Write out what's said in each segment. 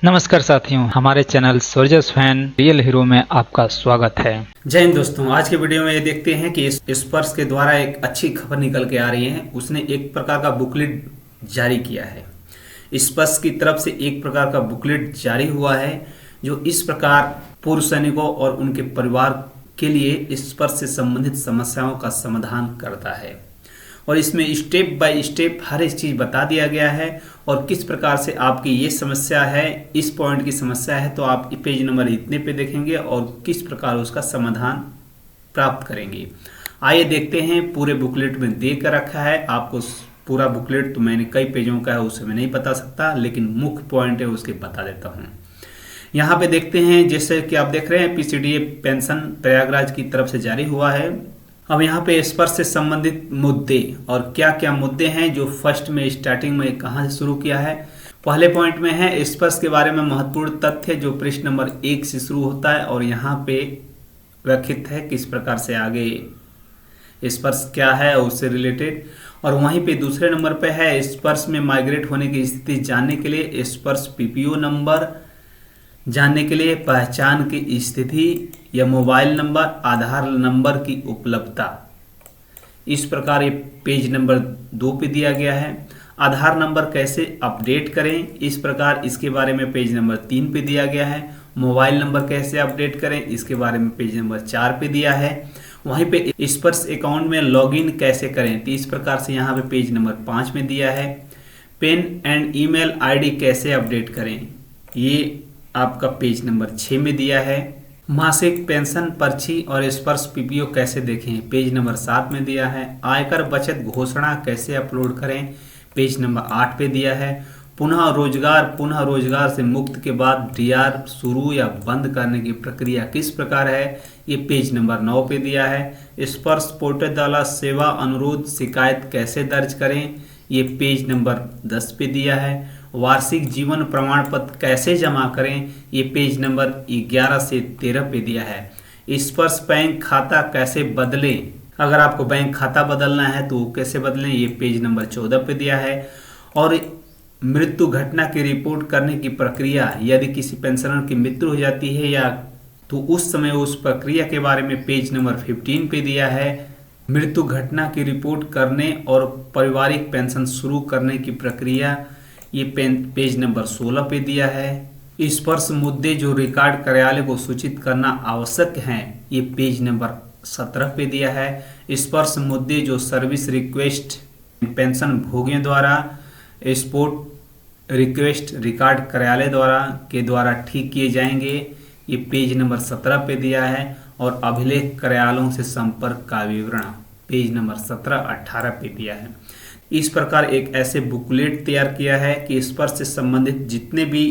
नमस्कार साथियों, हमारे channel soldiers fan real hero में आपका स्वागत है। जय हिंद दोस्तों। आज के वीडियो में ये देखते हैं कि स्पर्श के द्वारा एक अच्छी खबर निकल के आ रही है। उसने एक प्रकार का बुकलेट जारी किया है। स्पर्श की तरफ से एक प्रकार का बुकलेट जारी हुआ है जो इस प्रकार पूर्व सैनिकों और उनके परिवार के लिए स्पर्श से संबंधित समस्याओं का समाधान करता है और इसमें स्टेप बाय स्टेप हर एक चीज़ बता दिया गया है और किस प्रकार से आपकी ये समस्या है, इस पॉइंट की समस्या है तो आप पेज नंबर इतने पे देखेंगे और किस प्रकार उसका समाधान प्राप्त करेंगे। आइए देखते हैं। पूरे बुकलेट में दे कर रखा है। आपको पूरा बुकलेट तो मैंने कई पेजों का है, उसे मैं नहीं बता सकता, लेकिन मुख्य पॉइंट है उसके बता देता हूँ। यहाँ पे देखते हैं, जैसे कि आप देख रहे हैं पीसीडीए पेंशन प्रयागराज की तरफ से जारी हुआ है। अब यहाँ पे स्पर्श से संबंधित मुद्दे और क्या क्या मुद्दे हैं जो फर्स्ट में स्टार्टिंग में कहाँ से शुरू किया है। पहले पॉइंट में है स्पर्श के बारे में महत्वपूर्ण तथ्य जो पृष्ठ नंबर 1 से शुरू होता है और यहाँ पे व्याख्यित है किस प्रकार से आगे स्पर्श क्या है और उससे रिलेटेड। और वहीं पे दूसरे नंबर पे है स्पर्श में माइग्रेट होने की स्थिति जानने के लिए स्पर्श पीपीओ नंबर जानने के लिए पहचान की स्थिति या मोबाइल नंबर, आधार नंबर की उपलब्धता। इस प्रकार ये पेज नंबर 2 पे दिया गया है। आधार नंबर कैसे अपडेट करें, इस प्रकार इसके बारे में पेज नंबर 3 पे दिया गया है। मोबाइल नंबर कैसे अपडेट करें, इसके बारे में पेज नंबर 4 पे दिया है। वहीं पे स्पर्श अकाउंट में लॉगिन कैसे करें तो इस प्रकार से यहाँ पे पेज नंबर 5 में दिया है। पेन एंड ईमेल आईडी कैसे अपडेट करें, ये आपका पेज नंबर 6 में दिया है। मासिक पेंशन पर्ची और स्पर्श पीपीओ कैसे देखें, पेज नंबर 7 में दिया है। आयकर बचत घोषणा कैसे अपलोड करें, पेज नंबर 8 पे दिया है। पुनः रोजगार से मुक्त के बाद डीआर शुरू या बंद करने की प्रक्रिया किस प्रकार है, ये पेज नंबर 9 पे दिया है। स्पर्श पोर्टल द्वारा सेवा अनुरोध शिकायत कैसे दर्ज करें, ये पेज नंबर 10 पे दिया है। वार्षिक जीवन प्रमाण पत्र कैसे जमा करें, ये पेज नंबर 11 से 13 पे दिया है। स्पर्श बैंक खाता कैसे बदलें, अगर आपको बैंक खाता बदलना है तो कैसे बदलें, ये पेज नंबर 14 पे दिया है। और मृत्यु घटना की रिपोर्ट करने की प्रक्रिया, यदि किसी पेंशनर की मृत्यु हो जाती है या तो उस समय उस प्रक्रिया के बारे में पेज नंबर 15 पे दिया है। मृत्यु घटना की रिपोर्ट करने और पारिवारिक पेंशन शुरू करने की प्रक्रिया, ये पेज नंबर 16 पे दिया है। स्पर्श मुद्दे जो रिकॉर्ड कार्यालय को सूचित करना आवश्यक हैं, ये पेज नंबर 17 पे दिया है। स्पर्श मुद्दे जो सर्विस रिक्वेस्ट पेंशन भोगियों द्वारा स्पोर्ट रिक्वेस्ट रिकॉर्ड कार्यालय द्वारा ठीक किए जाएंगे, ये पेज नंबर 17 पे दिया है। और अभिलेख कार्यालयों से संपर्क का विवरण पेज नंबर 17-18 पे दिया है। इस प्रकार एक ऐसे बुकलेट तैयार किया है कि स्पर्श से संबंधित जितने भी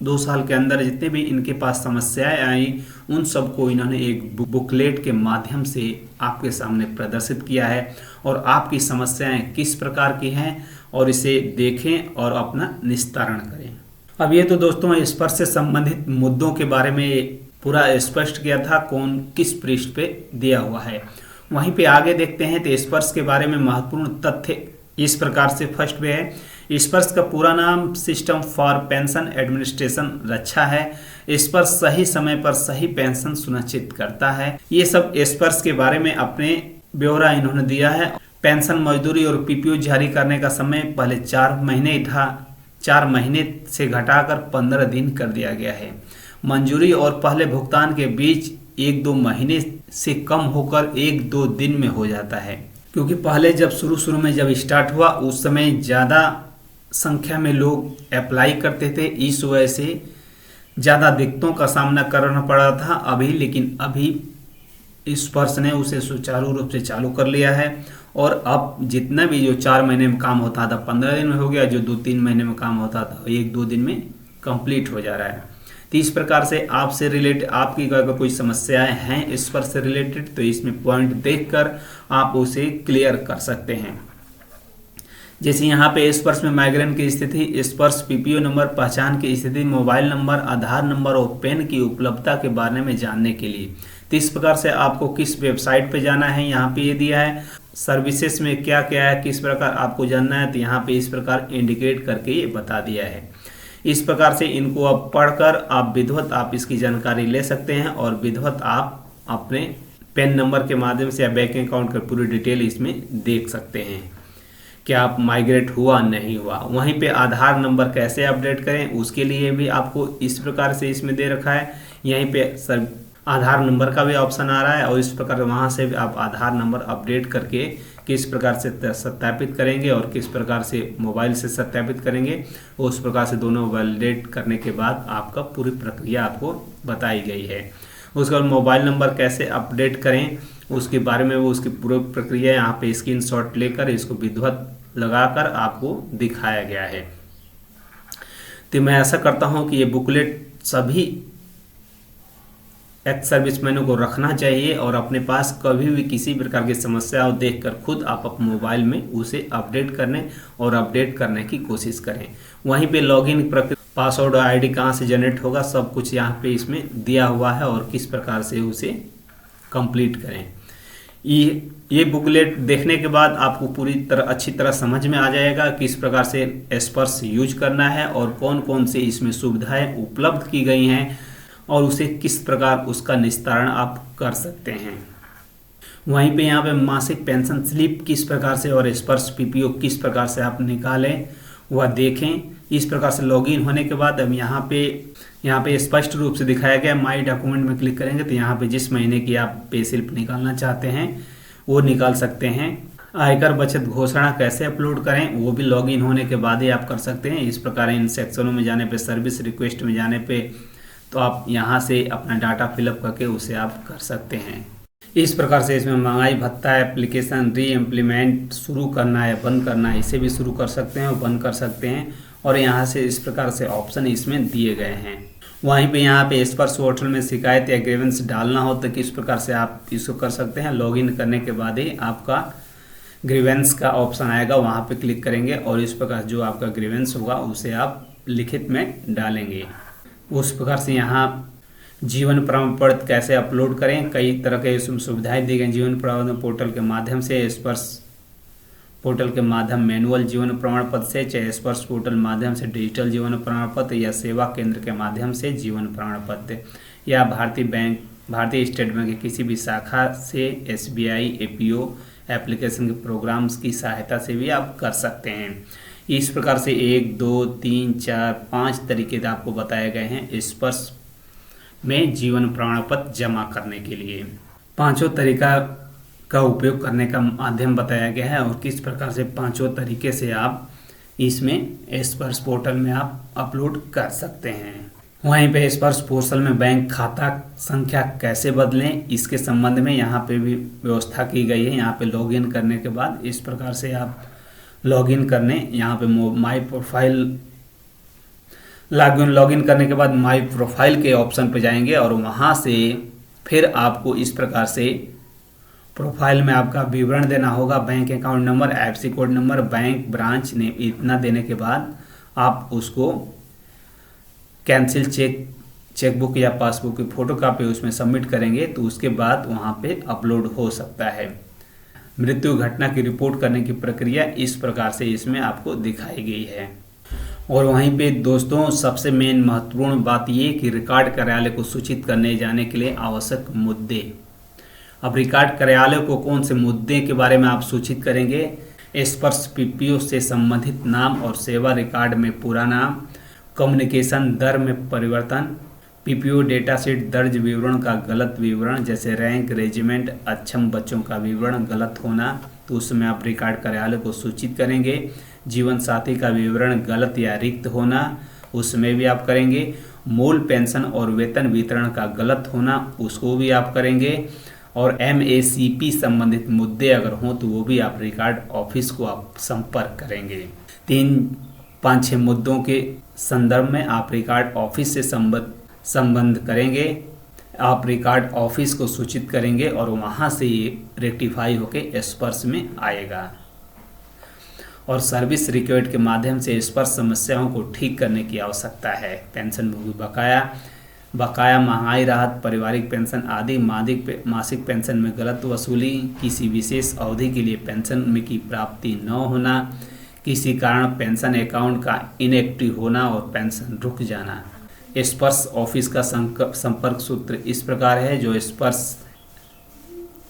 2 साल के अंदर जितने भी इनके पास समस्याएं आई उन सबको इन्होंने एक बुकलेट के माध्यम से आपके सामने प्रदर्शित किया है और आपकी समस्याएं किस प्रकार की हैं और इसे देखें और अपना निस्तारण करें। अब ये तो दोस्तों स्पर्श से संबंधित मुद्दों के बारे में पूरा स्पष्ट किया था कौन किस पृष्ठ पे दिया हुआ है। वहीं पे आगे देखते हैं तो स्पर्श के बारे में महत्वपूर्ण तथ्य इस प्रकार से फर्स्ट पे है। स्पर्श का पूरा नाम सिस्टम फॉर पेंशन एडमिनिस्ट्रेशन रक्षा है। स्पर्श सही समय पर सही पेंशन सुनिश्चित करता है। ये सब स्पर्श के बारे में अपने ब्यौरा इन्होंने दिया है। पेंशन मजदूरी और पीपीओ जारी करने का समय पहले 4 महीने से घटाकर 15 दिन कर दिया गया है। मंजूरी और पहले भुगतान के बीच 1-2 महीने से कम होकर 1-2 दिन में हो जाता है, क्योंकि पहले जब शुरू में जब स्टार्ट हुआ उस समय ज़्यादा संख्या में लोग अप्लाई करते थे, इस वजह से ज़्यादा दिक्कतों का सामना करना पड़ा था। अभी स्पर्श ने उसे सुचारू रूप से चालू कर लिया है और अब जितना भी जो 4 महीने में काम होता था 15 दिन में हो गया, जो 2-3 महीने में काम होता था 1-2 दिन में कंप्लीट हो जा रहा है। तो इस प्रकार से आपसे रिलेटेड आपकी अगर कोई समस्याएं हैं स्पर्श से रिलेटेड तो इसमें पॉइंट देखकर आप उसे क्लियर कर सकते हैं। जैसे यहाँ पे स्पर्श में माइग्रेन की स्थिति, स्पर्श पीपीओ नंबर, पहचान की स्थिति, मोबाइल नंबर, आधार नंबर और पेन की उपलब्धता के बारे में जानने के लिए तो इस प्रकार से आपको किस वेबसाइट पे जाना है, यहाँ पे ये दिया है। सर्विसेज में क्या क्या है, किस प्रकार आपको जानना है तो यहाँ पे इस प्रकार इंडिकेट करके ये बता दिया है। इस प्रकार से इनको अब पढ़कर आप विधिवत आप इसकी जानकारी ले सकते हैं और विधिवत आप अपने पैन नंबर के माध्यम से या बैंक अकाउंट की पूरी डिटेल इसमें देख सकते हैं कि आप माइग्रेट हुआ नहीं हुआ। वहीं पे आधार नंबर कैसे अपडेट करें उसके लिए भी आपको इस प्रकार से इसमें दे रखा है। यहीं पे सर आधार नंबर का भी ऑप्शन आ रहा है और इस प्रकार वहाँ से भी आप आधार नंबर अपडेट करके किस प्रकार से सत्यापित करेंगे और किस प्रकार से मोबाइल से सत्यापित करेंगे, उस प्रकार से दोनों वैलिडेट करने के बाद आपका पूरी प्रक्रिया आपको बताई गई है। उसके बाद मोबाइल नंबर कैसे अपडेट करें उसके बारे में वो उसकी पूरी प्रक्रिया यहाँ पे स्क्रीनशॉट लेकर इसको विधिवत लगाकर आपको दिखाया गया है। तो मैं ऐसा करता हूँ कि ये बुकलेट सभी एक्स सर्विसमैनों को रखना चाहिए और अपने पास कभी भी किसी प्रकार की समस्या हो देखकर खुद आप अपने मोबाइल में उसे अपडेट करने की कोशिश करें। वहीं पे लॉगिन प्रक्रिया, पासवर्ड और आईडी कहाँ से जनरेट होगा, सब कुछ यहाँ पे इसमें दिया हुआ है और किस प्रकार से उसे कंप्लीट करें। ये बुकलेट देखने के बाद आपको पूरी तरह अच्छी तरह समझ में आ जाएगा किस प्रकार से स्पर्श यूज करना है और कौन कौन से इसमें सुविधाएं उपलब्ध की गई हैं और उसे किस प्रकार उसका निस्तारण आप कर सकते हैं। वहीं पे यहाँ पे मासिक पेंशन स्लिप किस प्रकार से और स्पर्श पीपीओ किस प्रकार से आप निकालें वह देखें। इस प्रकार से लॉगिन होने के बाद अब यहाँ पे स्पष्ट रूप से दिखाया गया। माई डॉक्यूमेंट में क्लिक करेंगे तो यहाँ पे जिस महीने की आप पे स्लिप निकालना चाहते हैं वो निकाल सकते हैं। आयकर बचत घोषणा कैसे अपलोड करें वो भी लॉगिन होने के बाद ही आप कर सकते हैं। इस प्रकार इन सेक्शनों में जाने पे, सर्विस रिक्वेस्ट में जाने पे तो आप यहाँ से अपना डाटा फिलअप करके उसे आप कर सकते हैं। इस प्रकार से इसमें महंगाई भत्ता एप्लीकेशन री इम्प्लीमेंट शुरू करना है बंद करना है, इसे भी शुरू कर सकते हैं और बंद कर सकते हैं और यहाँ से इस प्रकार से ऑप्शन इसमें दिए गए हैं। वहीं पे यहाँ पे स्पर्श पोर्टल में शिकायत या ग्रीवेंस डालना हो तो किस प्रकार से आप इसको कर सकते हैं। लॉगिन करने के बाद ही आपका ग्रीवेंस का ऑप्शन आएगा, वहाँ पे क्लिक करेंगे और इस प्रकार जो आपका ग्रीवेंस होगा उसे आप लिखित में डालेंगे। उस प्रकार से यहाँ जीवन प्रमाण पत्र कैसे अपलोड करें, कई तरह के इसमें सुविधाएं दी गई। जीवन प्रमाण पोर्टल के माध्यम से, स्पर्श पोर्टल के माध्यम मैनुअल जीवन प्रमाण पत्र से, चाहे स्पर्श पोर्टल माध्यम से डिजिटल जीवन प्रमाण पत्र या सेवा केंद्र के माध्यम से जीवन प्रमाण पत्र या भारतीय स्टेट बैंक की किसी भी शाखा से एसबीआई एपीओ एप्लीकेशन के प्रोग्राम्स की सहायता से भी आप कर सकते हैं। इस प्रकार से 1, 2, 3, 4, 5 तरीके आपको बताए गए हैं स्पर्श में जीवन प्रमाण पत्र जमा करने के लिए। पांचों तरीका का उपयोग करने का माध्यम बताया गया है और किस प्रकार से पांचों तरीके से आप इसमें स्पर्श पोर्टल में आप अपलोड कर सकते हैं। वहीं पे स्पर्श पोर्टल में बैंक खाता संख्या कैसे बदलें इसके संबंध में यहाँ पे भी व्यवस्था की गई है। यहाँ पे लॉगिन करने के बाद इस प्रकार से आप लॉगिन करने, यहाँ पे माई प्रोफाइल लॉगिन करने के बाद माई प्रोफाइल के ऑप्शन पे जाएंगे और वहाँ से फिर आपको इस प्रकार से प्रोफाइल में आपका विवरण देना होगा। Bank account number, IFSC code number, bank branch name, इतना देने के बाद आप उसको कैंसिल चेकबुक या पासबुक की फोटोकॉपी उसमें सबमिट करेंगे तो उसके बाद वहाँ पे अपलोड हो सकता है। मृत्यु घटना की रिपोर्ट करने की प्रक्रिया इस प्रकार से इसमें आपको दिखाई गई है। और वहीं पे दोस्तों सबसे मेन महत्वपूर्ण बात ये कि रिकॉर्ड कार्यालय को सूचित करने जाने के लिए आवश्यक मुद्दे। अब रिकॉर्ड कार्यालय को कौन से मुद्दे के बारे में आप सूचित करेंगे? स्पर्श पीपीओ से संबंधित नाम और सेवा रिकॉर्ड में पूरा नाम, कम्युनिकेशन दर में परिवर्तन, पीपीओ डेटा शीट दर्ज विवरण का गलत विवरण जैसे रैंक, रेजिमेंट, अक्षम बच्चों का विवरण गलत होना तो उसमें आप रिकॉर्ड कार्यालय को सूचित करेंगे। जीवन साथी का विवरण गलत या रिक्त होना उसमें भी आप करेंगे। मूल पेंशन और वेतन वितरण का गलत होना उसको भी आप करेंगे। और एमएसीपी संबंधित मुद्दे अगर हों तो वो भी आप रिकॉर्ड ऑफिस को आप संपर्क करेंगे। 3-5-6 मुद्दों के संदर्भ में आप रिकॉर्ड ऑफिस से संबंध करेंगे। आप रिकॉर्ड ऑफिस को सूचित करेंगे और वहाँ से ये रेक्टिफाई होके स्पर्श में आएगा। और सर्विस रिक्वेस्ट के माध्यम से स्पर्श समस्याओं को ठीक करने की आवश्यकता है। पेंशनभोगी बकाया महंगाई राहत, पारिवारिक पेंशन आदि, मासिक पेंशन में गलत वसूली, किसी विशेष अवधि के लिए पेंशन में की प्राप्ति न होना, किसी कारण पेंशन अकाउंट का इनएक्टिव होना और पेंशन रुक जाना। स्पर्श ऑफिस का संपर्क सूत्र इस प्रकार है, जो स्पर्श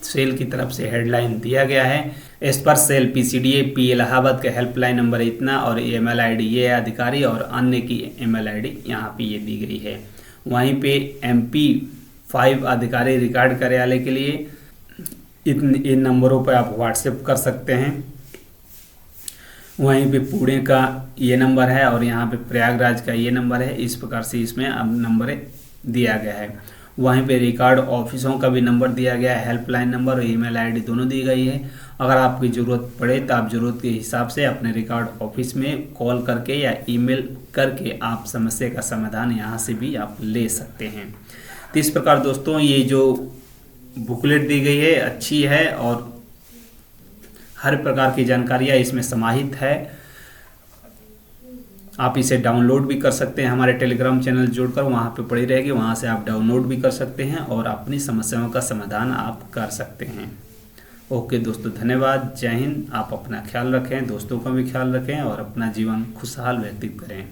सेल की तरफ से हेडलाइन दिया गया है। स्पर्श सेल PCDA P इलाहाबाद का हेल्पलाइन नंबर इतना और ईमेल आईडी ये अधिकारी और अन्य की ईमेल आईडी यहाँ पे ये दी गई है। वहीं पे MP5 अधिकारी रिकॉर्ड कार्यालय के लिए इन नंबरों पर आप व्हाट्सएप कर सकते हैं। वहीं पे पुणे का ये नंबर है और यहाँ पे प्रयागराज का ये नंबर है। इस प्रकार से इसमें अब नंबर दिया गया है। वहीं पे रिकॉर्ड ऑफिसों का भी नंबर दिया गया है, हेल्पलाइन नंबर और ईमेल आईडी दोनों दी गई है। अगर आपकी ज़रूरत पड़े तो आप ज़रूरत के हिसाब से अपने रिकॉर्ड ऑफिस में कॉल करके या ईमेल करके आप समस्या का समाधान यहाँ से भी आप ले सकते हैं। तो इस प्रकार दोस्तों ये जो बुकलेट दी गई है अच्छी है और हर प्रकार की जानकारियाँ इसमें समाहित है। आप इसे डाउनलोड भी कर सकते हैं, हमारे टेलीग्राम चैनल जोड़कर वहाँ पे पड़ी रहेगी, वहाँ से आप डाउनलोड भी कर सकते हैं और अपनी समस्याओं का समाधान आप कर सकते हैं। ओके दोस्तों, धन्यवाद, जय हिंद। आप अपना ख्याल रखें, दोस्तों का भी ख्याल रखें और अपना जीवन खुशहाल व्यतीत करें।